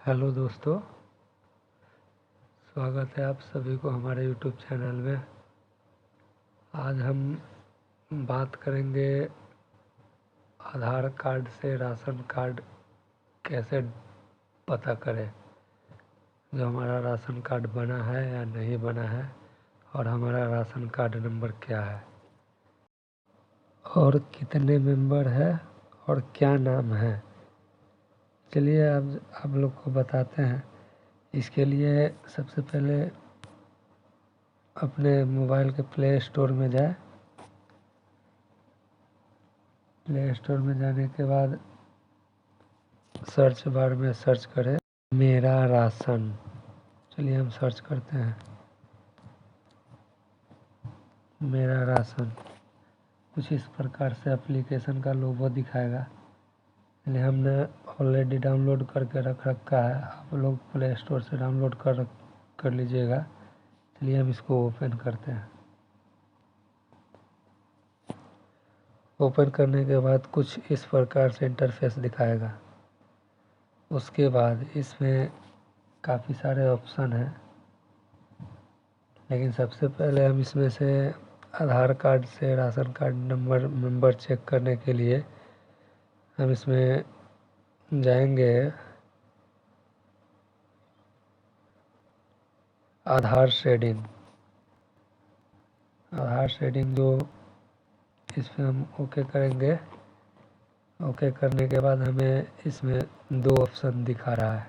Hello दोस्तों, स्वागत है आप सभी को हमारे यूट्यूब चैनल में। आज हम बात करेंगे आधार कार्ड से राशन कार्ड कैसे पता करें, जो हमारा राशन कार्ड बना है या नहीं बना है, और हमारा राशन कार्ड नंबर क्या है और कितने मेंबर है और क्या नाम है। चलिए अब आप लोग को बताते हैं। इसके लिए सबसे पहले अपने मोबाइल के प्ले स्टोर में जाए। प्ले स्टोर में जाने के बाद सर्च बार में सर्च करें मेरा राशन। चलिए हम सर्च करते हैं मेरा राशन। कुछ इस प्रकार से एप्लीकेशन का लोगो दिखाएगा। चलिए हमने ऑलरेडी डाउनलोड करके रख रखा है, आप लोग प्ले स्टोर से डाउनलोड कर लीजिएगा। चलिए हम इसको ओपन करते हैं। ओपन करने के बाद कुछ इस प्रकार से इंटरफेस दिखाएगा। उसके बाद इसमें काफ़ी सारे ऑप्शन हैं, लेकिन सबसे पहले हम इसमें से आधार कार्ड से राशन कार्ड नंबर चेक करने के लिए हम इसमें जाएंगे आधार शेडिंग। आधार शेडिंग जो इस पर हम ओके करेंगे। ओके करने के बाद हमें इसमें दो ऑप्शन दिखा रहा है,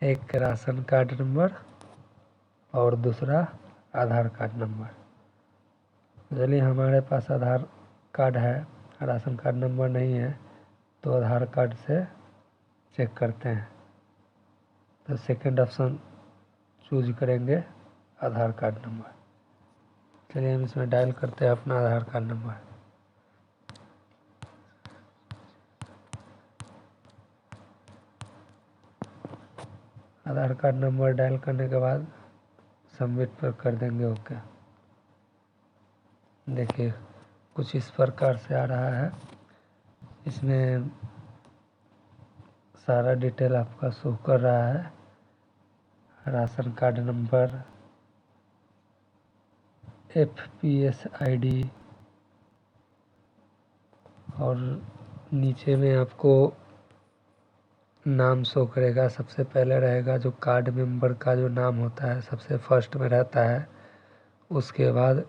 एक राशन कार्ड नंबर और दूसरा आधार कार्ड नंबर। चलिए हमारे पास आधार कार्ड है, राशन कार्ड नंबर नहीं है, तो आधार कार्ड से चेक करते हैं। तो सेकंड ऑप्शन चूज करेंगे आधार कार्ड नंबर। चलिए हम इसमें डायल करते हैं अपना आधार कार्ड नंबर। आधार कार्ड नंबर डायल करने के बाद सबमिट पर कर देंगे ओके। देखिए कुछ इस प्रकार से आ रहा है। इसमें सारा डिटेल आपका शो कर रहा है, ration card number, FPS ID, और नीचे में आपको नाम शो करेगा। सबसे पहले रहेगा जो कार्ड मेंबर का जो नाम होता है सबसे फर्स्ट में रहता है। उसके बाद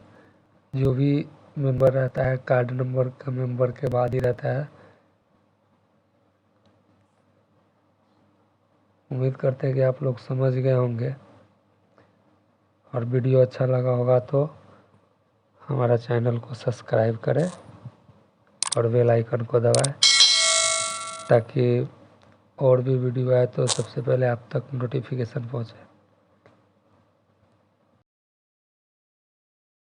जो भी मेंबर रहता है कार्ड नंबर का मेंबर के बाद ही रहता है। उम्मीद करते हैं कि आप लोग समझ गए होंगे, और वीडियो अच्छा लगा होगा तो हमारा चैनल को सब्सक्राइब करें और बेल आइकन को दबाएं, ताकि और भी वीडियो आए तो सबसे पहले आप तक नोटिफिकेशन पहुंचे।